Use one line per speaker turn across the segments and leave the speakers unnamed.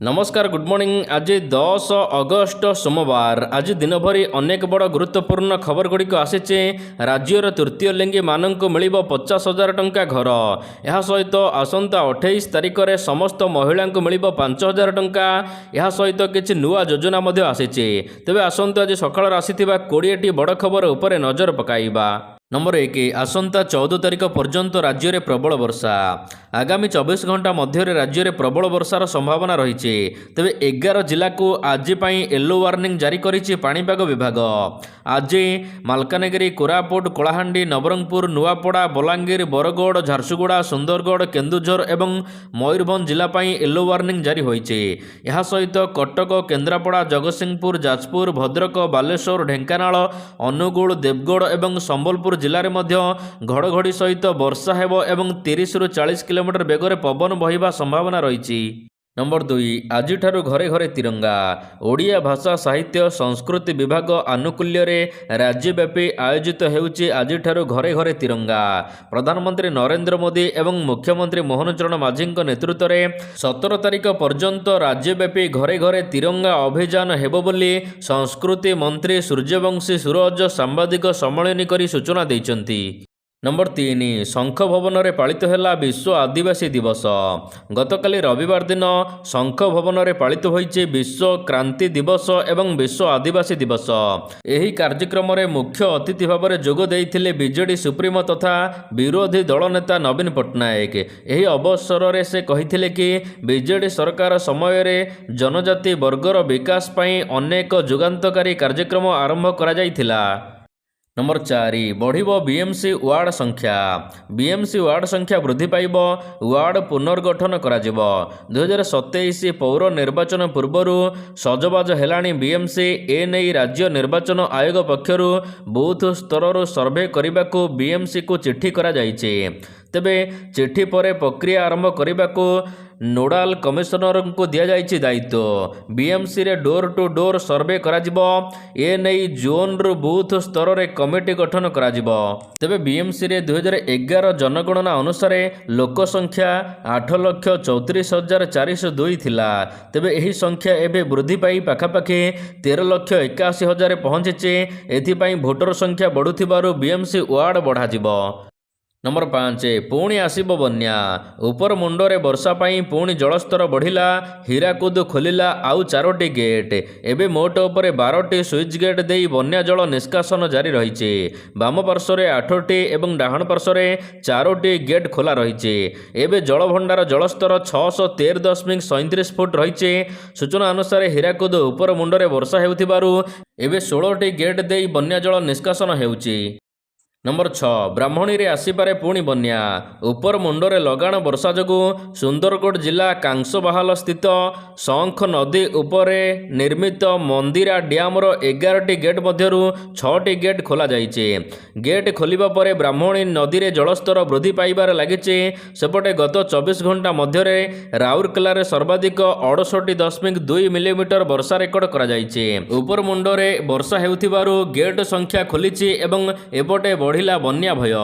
नमस्कार good morning. आज 10 August सोमवार। आज दिन भरी अनेक बड़ गुरुत्वपूर्ण खबर गुड़िक आसीचे। राज्यर तृतीय लिंगी मानक मिल 50,000 टंका घर। यह सहित आसंता 28 तारिख में समस्त महिला मिल 5,000 टंका। यह सहित किसी नुआ योजना आसीचे। तेबे आसंता आज सकाळ आसीथिबा 20टी बड़ खबर उपरे नजर पकाइबा। नंबर 1 आसंता 14 तारिख पर्यंत राज्य में प्रबल वर्षा। आगामी 24 घंटा मध्य राज्य में प्रबल वर्षार संभावना रही। तेबे 11 जिला को आज येलो वार्निंग जारी करिछि पाणीपाग विभाग। आज मालकानगिरी, कोरापुट, कलाहांडी, नवरंगपुर, नुआपड़ा, बलांगीर, बरगड़, झारसुगुड़ा, सुंदरगढ़, केन्दुझर एवं मयूरभंज जिला येलो वार्निंग जारी होइछि। यह सहित कटक, केन्द्रापड़ा, जगतसिंहपुर, जाजपुर, भद्रक, बालेश्वर, ढेंकानाल, अनुगुल, देवगढ़ एवं संबलपुर जिले में घड़घड़ी सहित वर्षा हेबो एवं 30 ରୁ 40 किलोमीटर बेगर पवन बहिबा संभावना रही। नंबर 2 आज घरे घरे तिरंगा। ओडिया भाषा साहित्य संस्कृति विभाग आनुकूल्य राज्यव्यापी आयोजित होउछि आज घरे घरे तिरंगा। प्रधानमंत्री नरेंद्र मोदी एवं मुख्यमंत्री मोहन चरण माझी नेतृत्व में 17 तारिख पर्यंत राज्यव्यापी घरे घरे तिरंगा अभियान हेबो बोली संस्कृति मंत्री सूर्यवंशी सूरज सांबादिक सम्मेलन करी सूचना दैछन्ति। नंबर 3 शंख भवन में पालित है विश्व आदिवासी दिवस। गतकाली रविवार दिन शंख भवन में पालित होइछि विश्व क्रांति दिवस एवं विश्व आदिवासी दिवस। यही कार्यक्रम में मुख्य अतिथि भाव में जोग देइथिले बीजेडी सुप्रीमो तथा विरोधी दल नेता नवीन पट्टनायक। यही अवसर में से कहिथिले कि बीजेडी सरकार समय रे जनजाति वर्गर विकास पई अनेक जुगान्तकारी कार्यक्रम आरंभ करा जाइथिला। नंबर 4 बढ़िबो बीएमसी वार्ड संख्या। बीएमसी वार्ड संख्या वृद्धि पाइब। वार्ड पुनर्गठन करा जिवो। 2027 पौर निर्वाचन पूर्व सजबाज हेलाणी बीएमसी। एने राज्य निर्वाचन आयोग पक्षरु बूथ स्तर सर्वे करने को बीएमसी को चिट्ठी करा जाइछे। तेबे चिट्ठी पर प्रक्रिया आरंभ करने को नोडाल कमिशनर को दिया जाइछि दायित्व। बीएमसी रे डोर टू डोर सर्वे करा जिवो। ए नै जोन रु बूथ स्तर रे कमिटी गठन करा जिवो। तेबे बीएमसी रे 2011 जनगणना अनुसार लोक संख्या 8,34,402 थिला। तेबे एही संख्या एबे वृद्धि पाई पाखापाखि 13,81,000 पहुंचीचे। एथिपाई भोटर संख्या बढ़ुथिबारु बीएमसी वार्ड बढ़ा जिवो। नंबर 5 पुणी आसिब बन्या। उपर मुंडरे वर्षा पाई पुणी जलस्तर बढ़िला। हीराकुद खोलिला आउ 4टी गेट। एबे मोट उपरे 12टी स्विच गेट देई बन्या जल निष्कासन जारी रहिছে। बाम पार्श्व 8टी एवं डाहण पार्श्व 4टी गेट खोला रहिছে। एबे जलभंडार जलस्तर 613.37 फुट रहिছে। सूचना अनुसार हीराकुद उपर मुंडरे वर्षा हेउथिबारु एबे 16टी गेट देई बन्या जल निष्कासन हेउछि। नंबर 6 ब्राह्मणी रे आसीपारे पुणी बन्या। उपर मुंडरे लगाण वर्षा जगु सुंदरगढ़ जिला कांसबाहाल स्थित शंख नदी उपरे निर्मित मंदिरा डैम रो 11टी गेट मध्यरु 6टी गेट खोला जाइछे। गेट खोलिबा परे ब्राह्मणी नदी रे जलस्तर वृद्धि पाइबार लागिछे। सेपटे गत 24 घंटा मध्यरे राउरकेला रे सर्वाधिक 68.2 मिलीमीटर वर्षा रेकर्ड करा जाइछे। उपर मुंडरे वर्षा हेउथिबारु गेट संख्या खोलिछि एवं एपटे बढ़िला बन्या भय।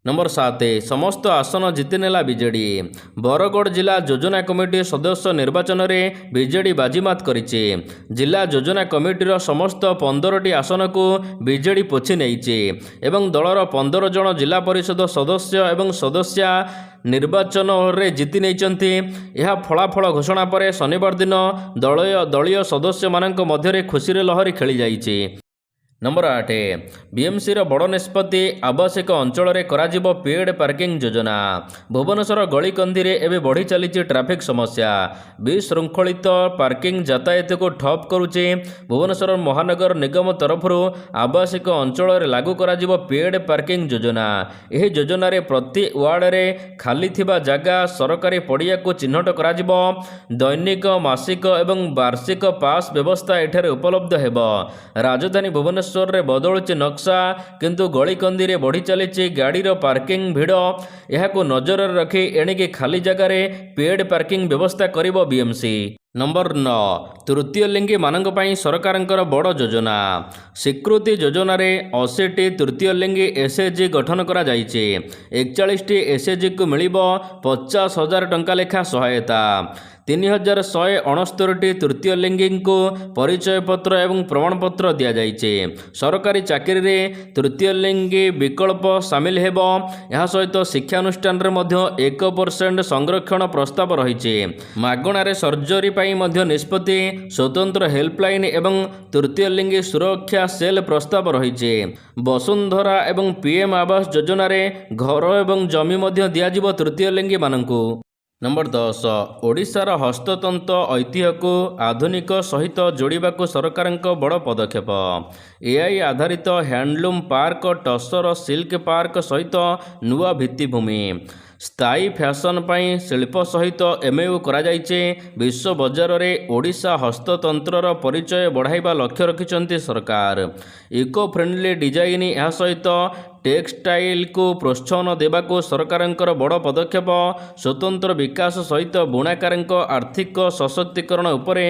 नंबर 7 समस्त आसन जीतिनेला बीजेडी। बरगड़ जिला योजना कमिटी सदस्य निर्वाचन में बीजेडी बाजीमात करिছে। जिला योजना कमिटीर समस्त 15टी आसन को बीजेडी पोछि नेइছে एवं दलर 15 जन जिला परिषद सदस्य एवं सदस्या निर्वाचन रे जीति नेइचंती। यह फलाफल घोषणा पर शनिवार दिन दलीय सदस्य मानक मध्य खुशी लहरी खेली जाइছে। नंबर 8 बीएमसी रो बड़ निष्पत्ति आवासिक अंचल रे कराजिबो पेड पार्किंग योजना। भुवनेश्वर गलीकंदी रे एबे बढ़ी चली ट्रैफिक समस्या। विशृंखलित पार्किंग यातायात को ठप करुचे। भुवनेश्वर महानगर निगम तरफ आवासिक अंचल रे लागू कराजिबो पेड पार्किंग योजना। एही योजना रे प्रति वार्ड रे खाली थिबा जागा सरकारी पड़िया को चिन्हट कराजिबो। दैनिक मासिक एवं वार्षिक पास व्यवस्था एठारे उपलब्ध हेबो। राजधानी भुवनेश्वर रे बदलुचे नक्शा किंतु गलीकंदी रे बढ़ी चली गाड़ीर पार्किंग भिड़। यहां नजर रखी एणिके खाली जगार पेड पार्किंग व्यवस्था करिबो बीएमसी। नंबर 9 तृतीय लिंगी मानक पई सरकारंकर बड़ योजना। स्वीकृति योजना रे 80टी तृतीय लिंगी एसएचजी गठन करा जाइछे। 41टी एसएचजी को मिलिबो 50,000 टंका लेखा सहायता। 3169ଟି ତୃତୀୟ ଲିଙ୍ଗୀଙ୍କୁ ପରିଚୟପତ୍ର ଏବଂ ପ୍ରମାଣପତ୍ର ଦିଆଯାଇଛି। ସରକାରୀ ଚାକିରିରେ ତୃତୀୟ ଲିଙ୍ଗୀ ବିକଳ୍ପ ସାମିଲ ହେବ। ଏହା ସହିତ ଶିକ୍ଷାନୁଷ୍ଠାନରେ ମଧ୍ୟ 1% ସଂରକ୍ଷଣ ପ୍ରସ୍ତାବ ରହିଛି। ମାଗଣାରେ ସର୍ଜରୀ ପାଇଁ ମଧ୍ୟ ନିଷ୍ପତ୍ତି, ସ୍ୱତନ୍ତ୍ର ହେଲ୍ପଲାଇନ୍ ଏବଂ ତୃତୀୟ ଲିଙ୍ଗୀ ସୁରକ୍ଷା ସେଲ୍ ପ୍ରସ୍ତାବ ରହିଛି। ବସୁନ୍ଧରା ଏବଂ PM ଆବାସ ଯୋଜନାରେ ଘର ଏବଂ ଜମି ମଧ୍ୟ ଦିଆଯିବ ତୃତୀୟ ଲିଙ୍ଗୀମାନଙ୍କୁ। ନମ୍ବର 10, ଓଡ଼ିଶାର ହସ୍ତତନ୍ତ ଐତିହ୍ୟକୁ ଆଧୁନିକ ସହିତ ଯୋଡ଼ିବାକୁ ସରକାରଙ୍କ ବଡ଼ ପଦକ୍ଷେପ। AI ଆଧାରିତ ହ୍ୟାଣ୍ଡଲୁମ୍ ପାର୍କ, ଟସର ସିଲ୍କ ପାର୍କ ସହିତ ନୂଆ ଭିତ୍ତିଭୂମି। ସ୍ଥାୟୀ ଫ୍ୟାସନ୍ ପାଇଁ ଶିଳ୍ପ ସହିତ MOU କରାଯାଇଛି। ବିଶ୍ୱ ବଜାରରେ ଓଡ଼ିଶା ହସ୍ତତନ୍ତ୍ରର ପରିଚୟ ବଢ଼ାଇବା ଲକ୍ଷ୍ୟ ରଖିଛନ୍ତି ସରକାର। ଇକୋ ଫ୍ରେଣ୍ଡଲି ଡିଜାଇନ୍, ଏହା ସହିତ ଟେକ୍ସଟାଇଲକୁ ପ୍ରୋତ୍ସାହନ ଦେବାକୁ ସରକାରଙ୍କର ବଡ଼ ପଦକ୍ଷେପ। ସ୍ୱତନ୍ତ୍ର ବିକାଶ ସହିତ ବୁଣାକାରଙ୍କ ଆର୍ଥିକ ସଶକ୍ତିକରଣ ଉପରେ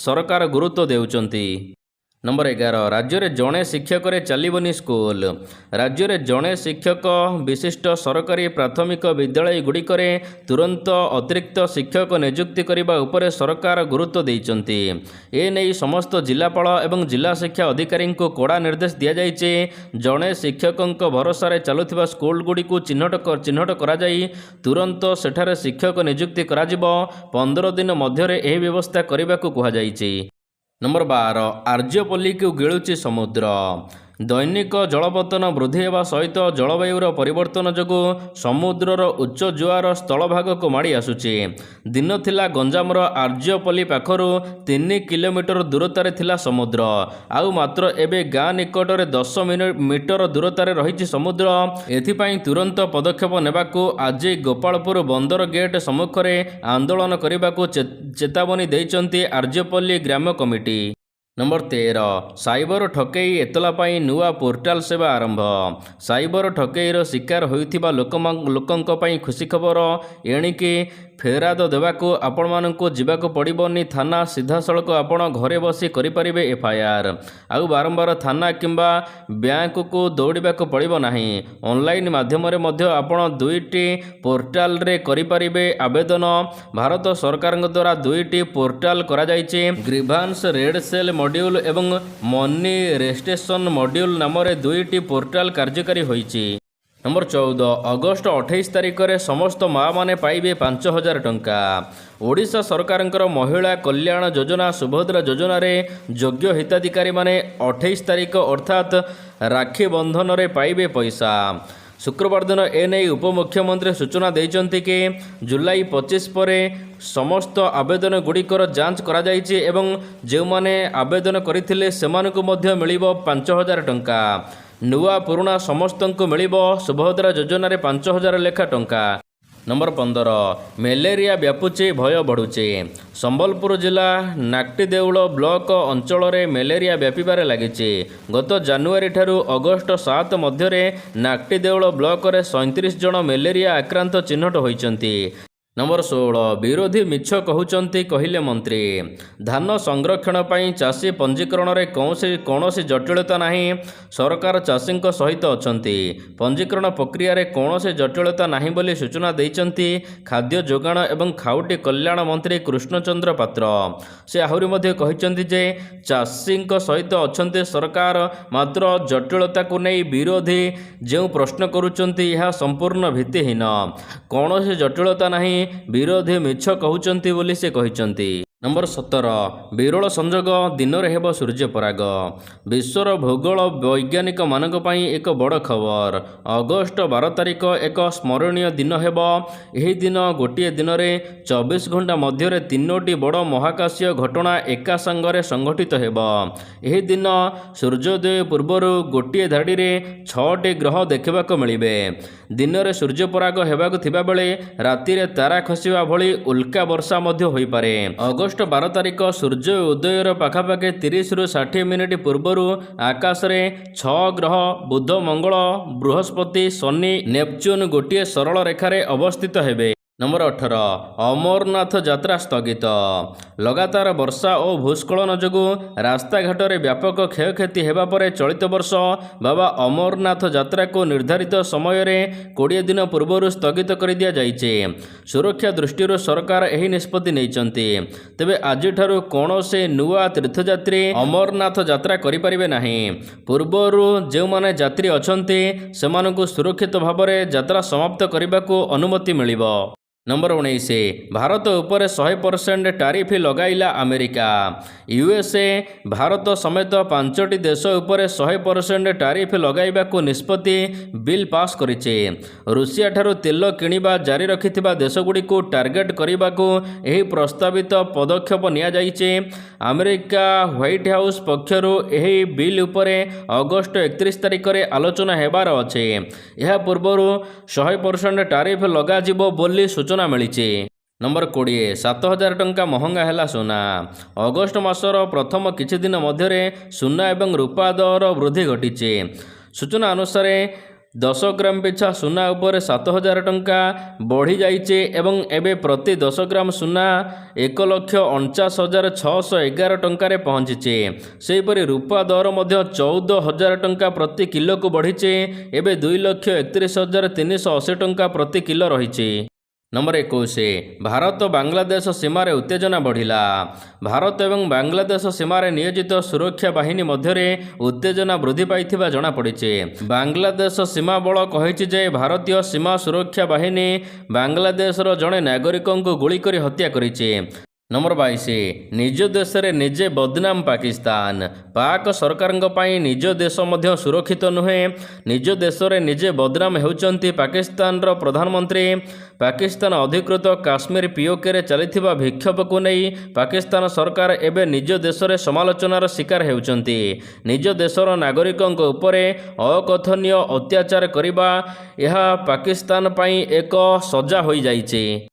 ସରକାର ଗୁରୁତ୍ୱ ଦେଉଛନ୍ତି। ନମ୍ବର 11, ରାଜ୍ୟରେ ଜଣେ ଶିକ୍ଷକରେ ଚାଲିବନି ସ୍କୁଲ। ରାଜ୍ୟରେ ଜଣେ ଶିକ୍ଷକ ବିଶିଷ୍ଟ ସରକାରୀ ପ୍ରାଥମିକ ବିଦ୍ୟାଳୟଗୁଡ଼ିକରେ ତୁରନ୍ତ ଅତିରିକ୍ତ ଶିକ୍ଷକ ନିଯୁକ୍ତି କରିବା ଉପରେ ସରକାର ଗୁରୁତ୍ୱ ଦେଇଛନ୍ତି। ଏନେଇ ସମସ୍ତ ଜିଲ୍ଲାପାଳ ଏବଂ ଜିଲ୍ଲା ଶିକ୍ଷା ଅଧିକାରୀଙ୍କୁ କଡ଼ା ନିର୍ଦ୍ଦେଶ ଦିଆଯାଇଛି। ଜଣେ ଶିକ୍ଷକଙ୍କ ଭରସାରେ ଚାଲୁଥିବା ସ୍କୁଲଗୁଡ଼ିକୁ ଚିହ୍ନଟ କରାଯାଇ ତୁରନ୍ତ ସେଠାରେ ଶିକ୍ଷକ ନିଯୁକ୍ତି କରାଯିବ। 15 ଦିନ ମଧ୍ୟରେ ଏହି ବ୍ୟବସ୍ଥା କରିବାକୁ କୁହାଯାଇଛି। ନମ୍ବର 12, ଆର୍ଯ୍ୟପଲ୍ଲୀକୁ ଗିଳୁଛି ସମୁଦ୍ର। ଦୈନିକ ଜଳପତନ ବୃଦ୍ଧି ହେବା ସହିତ ଜଳବାୟୁର ପରିବର୍ତ୍ତନ ଯୋଗୁଁ ସମୁଦ୍ରର ଉଚ୍ଚ ଜୁଆର ସ୍ଥଳଭାଗକୁ ମାଡ଼ି ଆସୁଛି। ଦିନ ଥିଲା ଗଞ୍ଜାମର ଆର୍ଯ୍ୟପଲ୍ଲୀ ପାଖରୁ 3 କିଲୋମିଟର ଦୂରତାରେ ଥିଲା ସମୁଦ୍ର। ଆଉ ମାତ୍ର ଏବେ ଗାଁ ନିକଟରେ 10 ମିଟର ଦୂରତାରେ ରହିଛି ସମୁଦ୍ର। ଏଥିପାଇଁ ତୁରନ୍ତ ପଦକ୍ଷେପ ନେବାକୁ ଆଜି ଗୋପାଳପୁର ବନ୍ଦର ଗେଟ୍ ସମ୍ମୁଖରେ ଆନ୍ଦୋଳନ କରିବାକୁ ଚେତାବନୀ ଦେଇଛନ୍ତି ଆର୍ଯ୍ୟପଲ୍ଲୀ ଗ୍ରାମ୍ୟ କମିଟି। ନମ୍ବର 13, ସାଇବର ଠକେଇ ଏତଲା ପାଇଁ ନୂଆ ପୋର୍ଟାଲ ସେବା ଆରମ୍ଭ। ସାଇବର ଠକେଇର ଶିକାର ହୋଇଥିବା ଲୋକଙ୍କ ପାଇଁ ଖୁସି ଖବର। ଏଣିକି ଫେରାଦ ଦେବାକୁ ଆପଣମାନଙ୍କୁ ଯିବାକୁ ପଡ଼ିବନି ଥାନା, ସିଧାସଳଖ ଆପଣ ଘରେ ବସି କରିପାରିବେ FIR। ଆଉ ବାରମ୍ବାର ଥାନା କିମ୍ବା ବ୍ୟାଙ୍କକୁ ଦୌଡ଼ିବାକୁ ପଡ଼ିବ ନାହିଁ। ଅନଲାଇନ୍ ମାଧ୍ୟମରେ ମଧ୍ୟ ଆପଣ 2ଟି ପୋର୍ଟାଲରେ କରିପାରିବେ ଆବେଦନ। ଭାରତ ସରକାରଙ୍କ ଦ୍ୱାରା 2ଟି ପୋର୍ଟାଲ କରାଯାଇଛି। ଗ୍ରିଭାନ୍ସ ରେଡ୍ ସେଲ୍ ମଡ୍ୟୁଲ ଏବଂ ମନି ରେଷ୍ଟ୍ରେସନ୍ ମଡ୍ୟୁଲ ନାମରେ 2ଟି ପୋର୍ଟାଲ କାର୍ଯ୍ୟକାରୀ ହୋଇଛି। ନମ୍ବର 14, ଅଗଷ୍ଟ 28 ତାରିଖରେ ସମସ୍ତ ମାଆମାନେ ପାଇବେ 5,000 ଟଙ୍କା। ଓଡ଼ିଶା ସରକାରଙ୍କର ମହିଳା କଲ୍ୟାଣ ଯୋଜନା ସୁଭଦ୍ରା ଯୋଜନାରେ ଯୋଗ୍ୟ ହିତାଧିକାରୀମାନେ 28 ତାରିଖ ଅର୍ଥାତ୍ ରାକ୍ଷୀ ବନ୍ଧନରେ ପାଇବେ ପଇସା। ଶୁକ୍ରବାର ଦିନ ଏନେଇ ଉପମୁଖ୍ୟମନ୍ତ୍ରୀ ସୂଚନା ଦେଇଛନ୍ତି କି ଜୁଲାଇ 25 ପରେ ସମସ୍ତ ଆବେଦନଗୁଡ଼ିକର ଯାଞ୍ଚ କରାଯାଇଛି ଏବଂ ଯେଉଁମାନେ ଆବେଦନ କରିଥିଲେ ସେମାନଙ୍କୁ ମଧ୍ୟ ମିଳିବ 5,000 ଟଙ୍କା। ନୂଆ ପୁରୁଣା ସମସ୍ତଙ୍କୁ ମିଳିବ ସୁଭଦ୍ରା ଯୋଜନାରେ 5,000 ଲେଖା ଟଙ୍କା। ନମ୍ବର 15, ମ୍ୟାଲେରିଆ ବ୍ୟାପୁଛି, ଭୟ ବଢ଼ୁଛି। ସମ୍ବଲପୁର ଜିଲ୍ଲା ନାକ୍ଟିଦେଉଳ ବ୍ଲକ ଅଞ୍ଚଳରେ ମ୍ୟାଲେରିଆ ବ୍ୟାପିବାରେ ଲାଗିଛି। ଗତ ଜାନୁଆରୀ ଠାରୁ ଅଗଷ୍ଟ 7 ମଧ୍ୟରେ ନାକ୍ଟିଦେଉଳ ବ୍ଲକରେ 37 ଜଣ ମ୍ୟାଲେରିଆ ଆକ୍ରାନ୍ତ ଚିହ୍ନଟ ହୋଇଛନ୍ତି। ନମ୍ବର 16, ବିରୋଧୀ ମିଛ କହୁଛନ୍ତି କହିଲେ ମନ୍ତ୍ରୀ। ଧାନ ସଂରକ୍ଷଣ ପାଇଁ ଚାଷୀ ପଞ୍ଜୀକରଣରେ କୌଣସି ଜଟିଳତା ନାହିଁ। ସରକାର ଚାଷୀଙ୍କ ସହିତ ଅଛନ୍ତି। ପଞ୍ଜୀକରଣ ପ୍ରକ୍ରିୟାରେ କୌଣସି ଜଟିଳତା ନାହିଁ ବୋଲି ସୂଚନା ଦେଇଛନ୍ତି ଖାଦ୍ୟ ଯୋଗାଣ ଏବଂ ଖାଉଟି କଲ୍ୟାଣ ମନ୍ତ୍ରୀ କୃଷ୍ଣଚନ୍ଦ୍ର ପାତ୍ର। ସେ ଆହୁରି ମଧ୍ୟ କହିଛନ୍ତି ଯେ ଚାଷୀଙ୍କ ସହିତ ଅଛନ୍ତି ସରକାର। ମାତ୍ର ଜଟିଳତାକୁ ନେଇ ବିରୋଧୀ ଯେଉଁ ପ୍ରଶ୍ନ କରୁଛନ୍ତି ଏହା ସମ୍ପୂର୍ଣ୍ଣ ଭିତ୍ତିହୀନ। କୌଣସି ଜଟିଳତା ନାହିଁ, ବିରୋଧୀ ମିଛ କହୁଛନ୍ତି ବୋଲି ସେ କହିଛନ୍ତି। ନମ୍ବର 17, ବିରଳ ସଂଯୋଗ, ଦିନରେ ହେବ ସୂର୍ଯ୍ୟପରାଗ। ବିଶ୍ୱର ଭୂଗୋଳ ବୈଜ୍ଞାନିକମାନଙ୍କ ପାଇଁ ଏକ ବଡ଼ ଖବର। ଅଗଷ୍ଟ 12 ତାରିଖ ଏକ ସ୍ମରଣୀୟ ଦିନ ହେବ। ଏହି ଦିନ ଗୋଟିଏ ଦିନରେ 24 ଘଣ୍ଟା ମଧ୍ୟରେ 3ଟି ବଡ଼ ମହାକାଶୀୟ ଘଟଣା ଏକା ସାଙ୍ଗରେ ସଂଘଟିତ ହେବ। ଏହି ଦିନ ସୂର୍ଯ୍ୟୋଦୟ ପୂର୍ବରୁ ଗୋଟିଏ ଧାଡ଼ିରେ 6ଟି ଗ୍ରହ ଦେଖିବାକୁ ମିଳିବେ। ଦିନରେ ସୂର୍ଯ୍ୟପରାଗ ହେବାକୁ ଥିବାବେଳେ ରାତିରେ ତାରା ଖସିବା ଭଳି ଉଲ୍କା ବର୍ଷା ମଧ୍ୟ ହୋଇପାରେ। ଅଗଷ୍ଟ 12 ତାରିଖ ସୂର୍ଯ୍ୟ ଉଦୟର ପାଖାପାଖି 30ରୁ 60 ମିନିଟ୍ ପୂର୍ବରୁ ଆକାଶରେ 6 ଗ୍ରହ ବୁଧ, ମଙ୍ଗଳ, ବୃହସ୍ପତି, ଶନି, ନେପଚ୍ୟୁନ୍ ଗୋଟିଏ ସରଳ ରେଖାରେ ଅବସ୍ଥିତ ହେବେ। ନମ୍ବର 18 ଅମରନାଥ ଯାତ୍ରା ସ୍ଥଗିତ। ଲଗାତାର ବର୍ଷା ଓ ଭୂସ୍ଖଳନ ଯୋଗୁଁ ରାସ୍ତାଘାଟରେ ବ୍ୟାପକ କ୍ଷୟକ୍ଷତି ହେବା ପରେ ଚଳିତ ବର୍ଷ ବାବା ଅମରନାଥ ଯାତ୍ରାକୁ ନିର୍ଦ୍ଧାରିତ ସମୟରେ 20 ଦିନ ପୂର୍ବରୁ ସ୍ଥଗିତ କରିଦିଆଯାଇଛି। ସୁରକ୍ଷା ଦୃଷ୍ଟିରୁ ସରକାର ଏହି ନିଷ୍ପତ୍ତି ନେଇଛନ୍ତି। ତେବେ ଆଜିଠାରୁ କୌଣସି ନୂଆ ତୀର୍ଥଯାତ୍ରୀ ଅମରନାଥ ଯାତ୍ରା କରିପାରିବେ ନାହିଁ। ପୂର୍ବରୁ ଯେଉଁମାନେ ଯାତ୍ରୀ ଅଛନ୍ତି ସେମାନଙ୍କୁ ସୁରକ୍ଷିତ ଭାବରେ ଯାତ୍ରା ସମାପ୍ତ କରିବାକୁ ଅନୁମତି ମିଳିବ। ନମ୍ବର 19 ଭାରତ ଉପରେ 100% ଟାରିଫ ଲଗାଇଲା ଆମେରିକା। ୟୁଏସ୍ଏ ଭାରତ ସମେତ 5ଟି ଦେଶ ଉପରେ 100% ଟାରିଫ ଲଗାଇବାକୁ ନିଷ୍ପତ୍ତି ବିଲ୍ ପାସ୍ କରିଛି। ରୁଷିଆଠାରୁ ତେଲ କିଣିବା ଜାରି ରଖିଥିବା ଦେଶଗୁଡ଼ିକୁ ଟାର୍ଗେଟ୍ କରିବାକୁ ଏହି ପ୍ରସ୍ତାବିତ ପଦକ୍ଷେପ ନିଆଯାଇଛି। ଆମେରିକା ହ୍ୱାଇଟ୍ ହାଉସ୍ ପକ୍ଷରୁ ଏହି ବିଲ୍ ଉପରେ ଅଗଷ୍ଟ 31 ତାରିଖରେ ଆଲୋଚନା ହେବାର ଅଛି। ଏହା ପୂର୍ବରୁ 100% ଟାରିଫ ଲଗାଯିବ ବୋଲି ସୂଚନା ମିଳିଛି। ନମ୍ବର 20 7,000 ଟଙ୍କା ମହଙ୍ଗା ହେଲା ସୁନା। ଅଗଷ୍ଟ ମାସର ପ୍ରଥମ କିଛି ଦିନ ମଧ୍ୟରେ ସୁନା ଏବଂ ରୂପା ଦର ବୃଦ୍ଧି ଘଟିଛି। ସୂଚନା ଅନୁସାରେ 10 ଗ୍ରାମ ପିଛା ସୁନା ଉପରେ 7,000 ଟଙ୍କା ବଢ଼ିଯାଇଛି ଏବଂ ଏବେ ପ୍ରତି 10 ଗ୍ରାମ ସୁନା 1,49,611 ଟଙ୍କାରେ ପହଞ୍ଚିଛି। ସେହିପରି ରୂପା ଦର ମଧ୍ୟ 14,000 ଟଙ୍କା ପ୍ରତି କିଲୋକୁ ବଢ଼ିଛି। ଏବେ 2,31,380 ଟଙ୍କା ପ୍ରତି କିଲୋ ରହିଛି। ନମ୍ବର 21 ଭାରତ ବାଂଲାଦେଶ ସୀମାରେ ଉତ୍ତେଜନା ବଢ଼ିଲା। ଭାରତ ଏବଂ ବାଂଲାଦେଶ ସୀମାରେ ନିୟୋଜିତ ସୁରକ୍ଷା ବାହିନୀ ମଧ୍ୟରେ ଉତ୍ତେଜନା ବୃଦ୍ଧି ପାଇଥିବା ଜଣାପଡ଼ିଛି। ବାଂଲାଦେଶ ସୀମା ବଳ କହିଛି ଯେ ଭାରତୀୟ ସୀମା ସୁରକ୍ଷା ବାହିନୀ ବାଂଲାଦେଶର ଜଣେ ନାଗରିକଙ୍କୁ ଗୁଳି କରି ହତ୍ୟା କରିଛି। ନମ୍ବର 22 ନିଜ ଦେଶରେ ନିଜେ ବଦନାମ ପାକିସ୍ତାନ। ପାକ୍ ସରକାରଙ୍କ ପାଇଁ ନିଜ ଦେଶ ମଧ୍ୟ ସୁରକ୍ଷିତ ନୁହେଁ। ନିଜ ଦେଶରେ ନିଜେ ବଦନାମ ହେଉଛନ୍ତି ପାକିସ୍ତାନର ପ୍ରଧାନମନ୍ତ୍ରୀ। ପାକିସ୍ତାନ ଅଧିକୃତ କାଶ୍ମୀର ପିଓକେରେ ଚାଲିଥିବା ବିକ୍ଷୋଭକୁ ନେଇ ପାକିସ୍ତାନ ସରକାର ଏବେ ନିଜ ଦେଶରେ ସମାଲୋଚନାର ଶିକାର ହେଉଛନ୍ତି। ନିଜ ଦେଶର ନାଗରିକଙ୍କ ଉପରେ ଅକଥନୀୟ ଅତ୍ୟାଚାର କରିବା ଏହା ପାକିସ୍ତାନ ପାଇଁ ଏକ ସଜା ହୋଇଯାଇଛି।